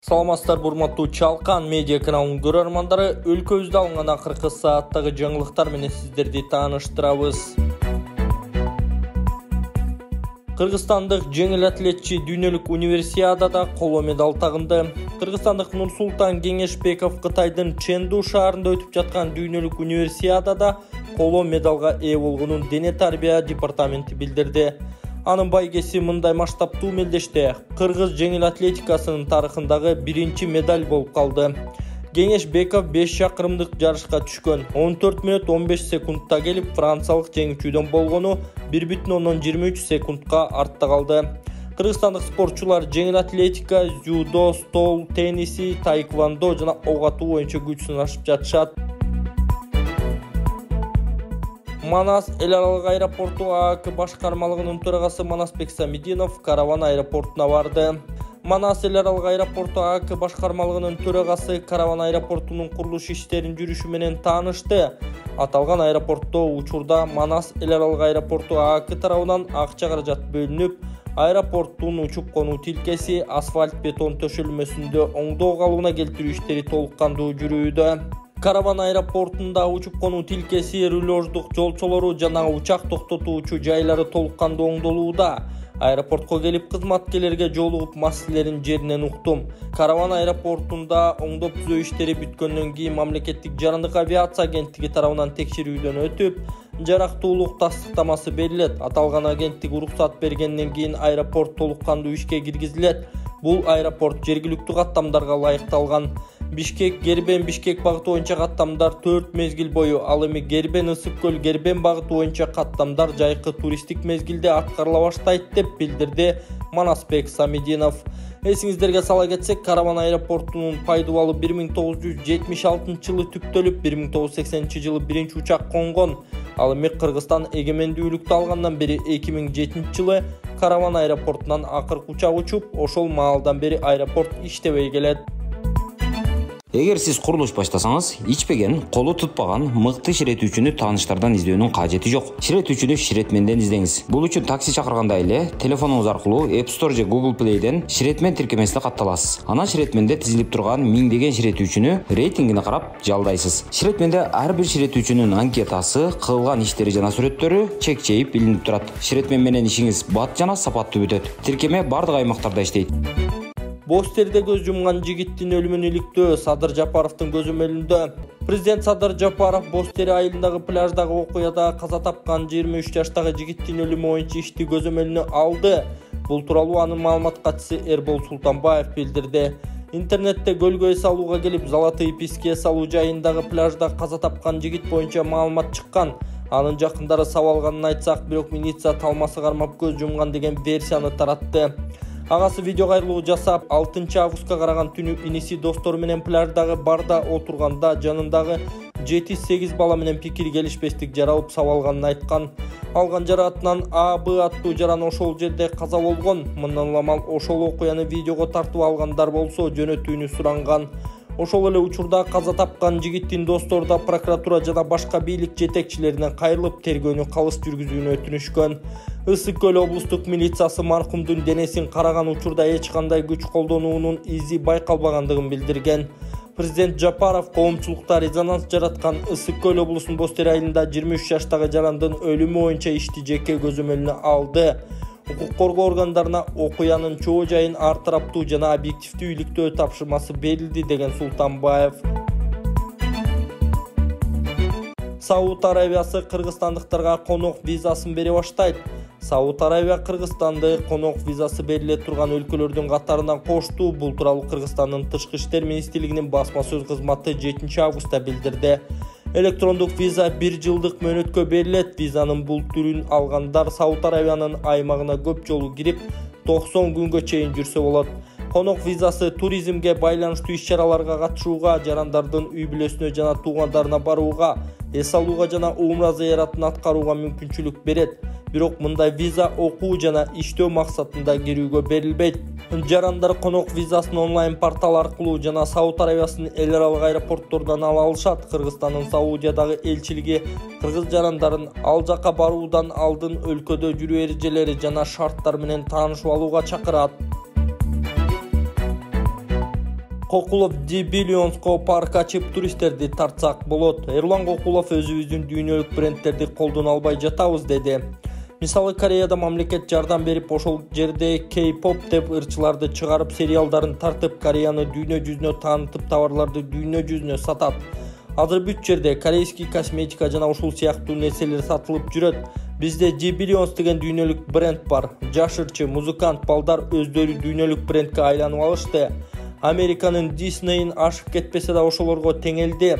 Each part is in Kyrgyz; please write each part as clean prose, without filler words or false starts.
Саламатсыздар, урматтуу Чалкан медиа каналынын көрөрмандары, өлкөбүздө алынган акыркы сааттагы жаңылыктар менен сиздерди тааныштырабыз. Кыргызстандык жеңил атлетчи дүйнөлүк универсиадада коло медаль тагынды. Кыргызстандык Нурсултан Кеңешбеков Кытайдын Чэнду шаарында өтүп жаткан дүйнөлүк универсиадада коло медалга ээ болгонун дене тарбия департаменти билдирди. Анын байгеси мындай масштабтуу мелдеште кыргыз жеңил атлетикасынын тарыхындагы биринчи медаль болуп калды. Кеңешбеков 5 шакырымдык жарышка түшкөн. 14 мүнөт 15 секундта келип, франциялык жеңүүчүдөн болгону 1,23 секундка артта калды. Кыргызстандык спортчулар жеңил атлетика, дзюдо, стол тенниси, таэквондо жана ок атуу боюнча күч сынашып жатышат. Манас эл аралык аэропорту ААК башкармалыгынын төрагасы Манасбек Самидинов Караван аэропортуна барды. Манас эл аралык аэропорту ААК башкармалыгынын төрагасы Караван аэропортунун курулуш иштерин жүрүшү менен таанышты. Аталган аэропортто учурда Манас эл аралык аэропорту ААК тарабынан акча каражат бөлүнүп, аэропорттун учуп конуу тилкеси асфальт бетон төшөлмөсүндө оңдоо калыбына келтирүү иштери толук кандуу жүрүүдө. Караван аэропортунда учуп конуу тилкеси, рулеждук жолчолору жана учак токтотуучу жайлары толук кандуу оңдолууда. Аэропортко келип кызматкерлерге жолугуп маселелерин жеринен уктум. Караван аэропортунда оңдоп түзөө иштери бүткөндөн кийин мамлекеттик жарандык авиация агенттиги тарабынан текшерүүдөн өтүп, жарактуулук тастыктамасы берилет. Аталган агенттик уруксат бергенден кийин аэропорт толук кандуу ишке киргизилет. Бул аэропорт жергиликтүү каттамдарга ылайыкталган. Бишкек Гербен Бишкек багыты боюнча каттамдар 4 мезгил бою, ал эми Гербен Ысык көл Гербен багыты боюнча каттамдар жайкы туристтик мезгилде аткарыла баштайт деп билдирди Манасбек Самидинов. Эсиңиздерге сала кетсек, Караван аэропортунун пайдубалы 1976 жылы түптөлүп, 1980 жылы биринчи учак конгон. Ал эми Кыргызстан эгемендүүлүктү алгандан бери 2007 жылы Караван аэропортунан акыркы учак учуп, ошол маалдан бери аэропорт иштебей келет. Эгер сиз курулуш баштасаңыз, ичпеген, колу тутпаган мыкты ширетүүчүнү тааныштардан издөөнүн кажети жок. Ширетүүчүнү ширетменден издеңиз. Бул үчүн такси чакырганда эле телефонуңуз аркылуу App Store же Google Play'ден ширетмен тиркемесине катталасыз. Анан ширетменде тизилип турган миңдеген ширетүүчүнү рейтингине карап жалдайсыз. Ширетменде ар бир ширетүүчүнүн анкетасы, кылган иштери жана сүрөттөрү чек-чейип илинип турат. Ширетмен менен ишиңиз бат жана сапаттуу бүтөт. Тиркеме бардык аймактарда иштейт. Бостерде көз жумган жигиттин өлүмүн иликтөө Садыр Жапаровдун көзөмөлүндө. Президент Садыр Жапаров Бостери айылындагы пляждагы окуяда каза тапкан 23 жаштагы жигиттин өлүмү боюнча ишти көзөмөлүнө алды. Бул тууралуу анын маалымат катчысы Эрбол Султанбаев билдирди. Интернетте көлгө эс алууга келип, Золотые пески эс алуу жайындагы пляжда каза тапкан жигит боюнча маалымат чыккан. Анын жакындары сабап алганын айтсак, бирок милиция талмасы кармап көз жумган деген версияны таратты. Агасы видео кайрылуу жасап, 6 августка караган түнү иниси достору менен пляждагы барда отурганда жанындагы 7-8 бала менен пикир келишпестик жаралып сабалганын айткан. Алган жараатынан АБ аттуу жаран ошол жерде каза болгон. Мындан уламал ошол окуяны видеого тартып алгандар болсо жөнөтүүнү суранган. Ошол эле учурда каза тапкан жигиттин достору да прокуратура жана башка бийлик жетекчилерине кайрылып тергөөнү калыс жүргүзүүнү өтүнүшкөн. Ысык көл облустук милициясы маркумдун денесин караган учурда эч кандай күч колдонуунун изи байкалбагандыгын билдирген. Президент Жапаров коомчулукта резонанс жараткан Ысык көл облусунун Бостери айылында 23 жаштагы жарандын өлүмү боюнча ишти жеке көзөмөлүнө алды. Укук коргоо органдарына окуянын чоо жайын ар тараптуу жана объективдүү иликтөө тапшырмасы берилди деген Султанбаев. Сауд Арабиясы кыргызстандыктарга конок визасын бере баштайт. Сауд Арабия Кыргызстанды конок визасы бериле турган өлкөлөрдүн катарына кошту. Бул тууралуу Кыргызстандын Тышкы иштер министрлигинин басма сөз кызматы 7 августта билдирди. Электрондук виза 1 жылдык мөөнөткө берилет. Визанын бул түрүн алгандар Сауд Арабиянын аймагына көп жолу кирип, 90 күнгө чейин жүрсө болот. Конок визасы туризмге байланыштуу иш-чараларга катышууга, жарандардын үй бүлөсүнө жана туугандарына барууга, эс алууга жана умра зыяратын аткарууга мүмкүнчүлүк берет. Бирок мындай виза окуу жана иштөө максатында кирүүгө берилбейт. Жарандар конок визасын онлайн портал аркылуу жана Сауд Арабиясынын эл аралык аэропорттордон ала алышат. Кыргызстандын Саудиядагы элчилиги кыргыз жарандарын ал жака баруудан алдын өлкөдө жүрүү эрежелери жана шарттар менен таанышып алууга чакырат. Кокулов D-Billions'ко парк ачып туристтерди тартсак болот. Эрлан Кокулов өзүбүздүн дүйнөлүк брендтерди колдоно албай жатабыз деди. Мисалы Кореяда мамлекет жардам берип ошол жерде K-pop деп ырчыларды чыгарып сериалдарын тартып Кореяны дүйнө жүзүнө таанытып товарларды дүйнө жүзүнө сатат. Азыр бүт жерде корейский косметика жана ушул сыяктуу нерселер сатылып жүрөт. Бизде D-Billions деген дүйнөлүк бренд бар. Жаш ырчы, музыкант балдар өздөрү дүйнөлүк брендке айланып алышты. Американын Disney'ин ашып кетпесе да ошолорго теңелди.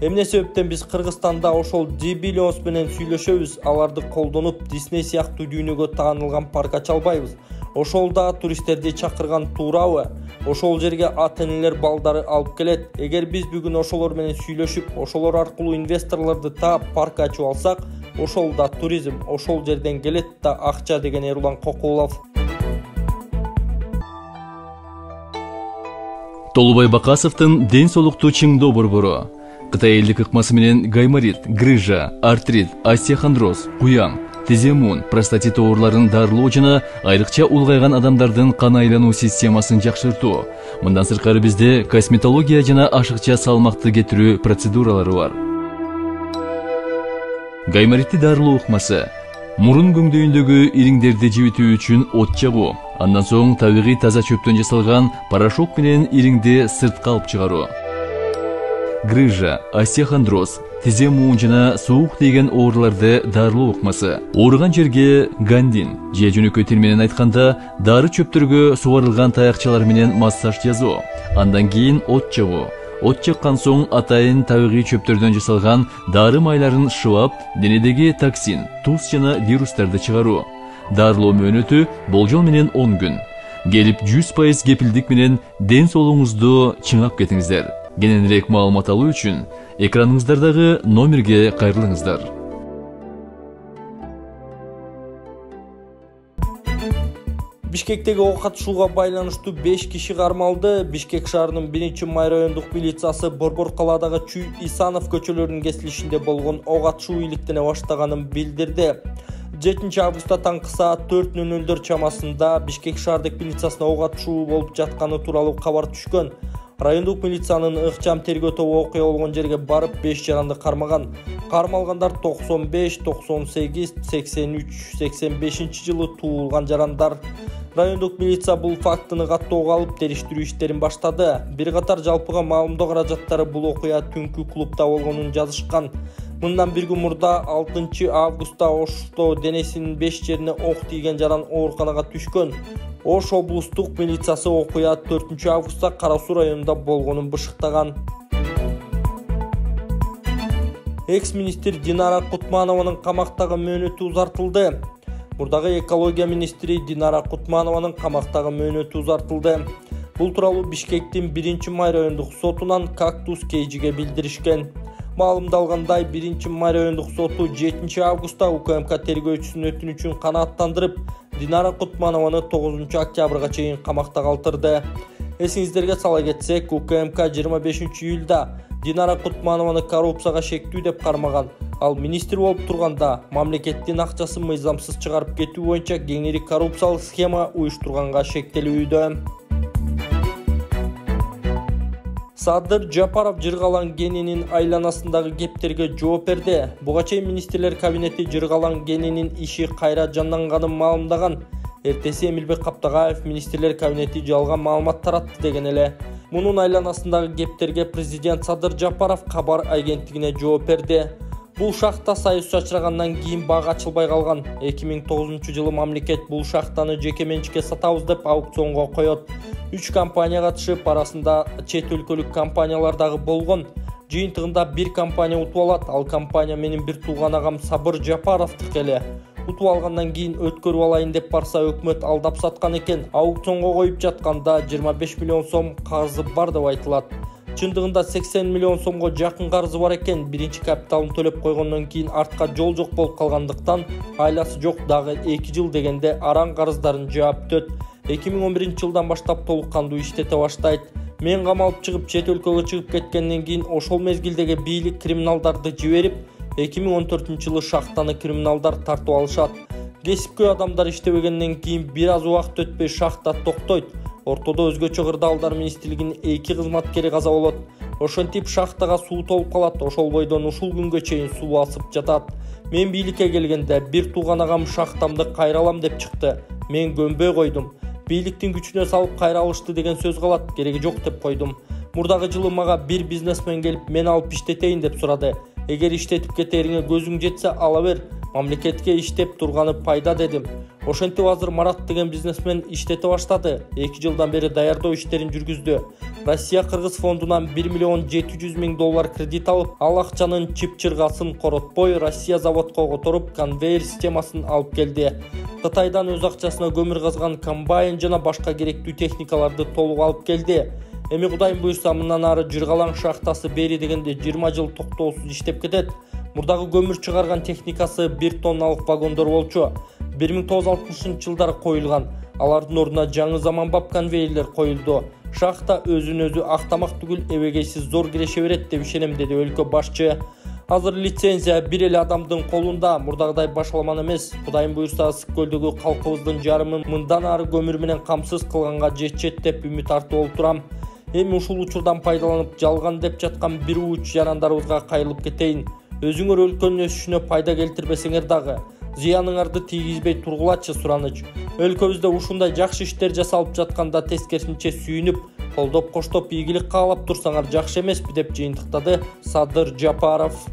Эмне себептен биз Кыргызстанда ошол D-Billions менен сүйлөшөбүз, аларды колдонуп Disney сыяктуу дүйнөгө таанылган парк ача албайбыз? Ошол да туристтерди чакырган туурабы? Ошол жерге ата-энелер балдары алып келет. Эгер биз бүгүн ошолор менен сүйлөшүп, ошолор аркылуу инвесторлорду таап парк ачып алсак, ошол да туризм, ошол жерден келет да акча, деген Эрлан Кокулов. Толубай Бакасовдун ден соолукту чыңдоо борбору. Кытай элдик ыкмасы менен гайморит, грыжа, артрит, остеохондроз, куяң, тиземун, простатит ооруларын дарылоо жана айрыкча улгайган адамдардын кан айлануу системасын жакшыртуу. Мындан сырткары бизде косметология жана ашыкча салмакты кетирүү процедуралары бар. Гайморитти дарылоо ыкмасы мурун көңдөйүндөгү ириңдерди жибитүү үчүн от жагуу, андан соң табигый таза чөптөн жасалган порошок менен ириңди сыртка алып чыгаруу. Грыжа, остеохондроз, тизе муун жана суук тийген ооруларды дарылоо ыкмасы. Ооруган жерге гандин, же жөнөкөй тил менен айтканда дары чөптөргө сугарылган таякчалар менен массаж жасоо. Андан кийин от жагуу. От жаккан соң атайын табигый чөптөрдөн жасалган дары майларын шыбап, денедеги токсин, туз жана вирустарды чыгаруу. Дарылоо мөөнөтү болжол менен 10 күн. Келип 100% кепилдик менен ден соолугуңузду чыңап кетиңиздер. Кененирээк маалымат алуу үчүн экраныңыздардагы номерге кайрылыңыздар. Бишкектеги ок атышууга байланыштуу 5 киши кармалды. Бишкек шаарынын 1-май райондук милициясы Борбор калаадагы Чүй Исанов көчөлөрүнүн кесилишинде болгон ок атышуу иликтене баштаганын билдирди. 7 августта таңкы саат 4:00 чамасында Бишкек шаардык милициясына ок атышуу болуп жатканы тууралуу кабар түшкөн. Райондук милициянын ыкчам тергөө тобу окуя болгон жерге барып 5 жаранды кармаган. Кармалгандар 95, 98, 83, 85 жылы туулган жарандар. Райондук милиция бул фактыны каттоого алып териштирүү иштерин баштады. Бир катар жалпыга маалымдоо каражаттары бул окуя түнкү клубда болгонун жазышкан. Мындан бир күн мурда 6 августта Ошто денесинин 5 жерине ок тийген жаран ооруканага түшкөн. Ош облустук милициясы окуя 4 августта Кара Суу районунда болгонун бышыктаган. Экс-министр Динара Кутманованын камактагы мөөнөтү узартылды. Мурдагы экология министри Динара Кутманованын камактагы мөөнөтү узартылды. Бул тууралуу Бишкектин 1-май райондук сотунан Кактус Кейжиге билдиришкен. Маалымдалгандай 1-май райондук соту 7 августта УКМК тергөөчүсүнүн өтүнүчүн канааттандырып, Динара Кутманованы 9 октябрга чейин камакта калтырды. Эсиңиздерге сала кетсек, УКМК 25 июлда Динара Кутманованы коррупцияга шектүү деп кармаган. Ал министр болуп турганда мамлекеттин акчасын мыйзамсыз чыгарып кетүү боюнча кеңири коррупциялык схема уюштурганга шектелүүдө. Садыр Жапаров Жыргалан кенинин айланасындагы кептерге жооп берди. Буга чейин министрлер кабинети Жыргалан кенинин иши кайра жанданганын маалымдаган. Эртеси Эмилбек Каптагаев министрлер кабинети жалган маалымат таратты деген эле. Мунун айланасындагы кептерге президент Садыр Жапаров кабар агенттигине жооп берди. Бул шахта союз чачырагандан кийин бага ачылбай калган. 2009 жылы мамлекет бул шахтаны жеке менчикке сатабыз деп аукционго коет. 3 компания катышып, арасында чет өлкөлүк компаниялар дагы болгон. Жыйынтыгында бир компания утуп алат. Ал компания менин бир тууган агам Сабыр Жапаровдук эле. Утуп алгандан кийин өткөрүп алайын деп барса өкмөт алдап саткан экен. Аукционго коюп жатканда 25 миллион сом карзы бар деп айтылат. Чындыгында 80 миллион сомго жакын карзы бар экен. Биринчи капиталын төлөп койгондон кийин артка жол жок болуп калгандыктан айласы жок дагы 2 жыл дегенде аран карыздарын жаап өтөт. 2011 жылдан баштап толук кандуу иштете баштайт. Мен камалып чыгып чет өлкөгө чыгып кеткенден кийин ошол мезгилдеги бийлик криминалдарды жиберип, 2014 жылы шахтаны криминалдар тартып алышат. Кесипкөй адамдар иштебегенден кийин бир аз убакыт өтпөй шахта токтойт. Ортодо өзгөчө кырдаалдар министрлигинин 2 кызматкери каза болот. Ошентип шахтага суу толуп калат. Ошол бойдон ушул күнгө чейин суу асып жатат. Мен бийликке келгенде бир тууган агам шахтамды кайралам деп чыкты. Мен көнбөй койдум. Бийликтин күчүнө салып кайра алышты деген сөз калат. Кереги жок деп койдум. Мурдагы жылы мага бир бизнесмен келип мен алып иштетейин деп сурады. Эгер иштетип кетериңе көзүң жетсе ала бер. Мамлекетке иштеп турганы пайда дедим. Ошентип азыр Марат деген бизнесмен иштете баштады. 2 жылдан бери даярдоо иштерин жүргүздү. Россия-Кыргыз фондунан 1 миллион 700 миң доллар кредит алып, ал акчанын чып-чыргасын коротпой Россия заводко которуп конвейер системасын алып келди. Кытайдан өз акчасына көмүр казган комбайн жана башка керектүү техникаларды толук алып келди. Эми Кудайым буйрса мындан ары Жыргалаң шахтасы бери дегенде 20 жыл токтоосуз иштеп кетет. Мурдагы көмүр чыгарган техникасы 1 тонналык вагондор болчу. 1960-жылдары коюлган. Алардын ордуна жаңы заманбап конвейерлер коюлду. Шахта өзүн-өзү актамак түгүл эбегейсиз зор киреше берет деп ишенем, деди өлкө башчы. Азыр лицензия бир эле адамдын колунда, мурдагыдай башаламан эмес. Кудайым буйрса Ысык көлдөгү калкыбыздын жарымын мындан ары көмүр менен камсыз кылганга жетчет деп үмүт артып олтурам. Эми ушул учурдан пайдаланып жалган деп жаткан бир уч жарандарыбызга кайрылып кетейин. Өзүңөр өлкөнүн өсүшүнө пайда келтирбесеңер дагы зыяныңарды тийгизбей тургулачы сураныч. Өлкөбүздө ушундай жакшы иштер жасалып жатканда тескерисинче сүйүнүп, колдоп коштоп ийгилик каалап турсаңар жакшы эмеспи деп жыйынтыктады Садыр Жапаров.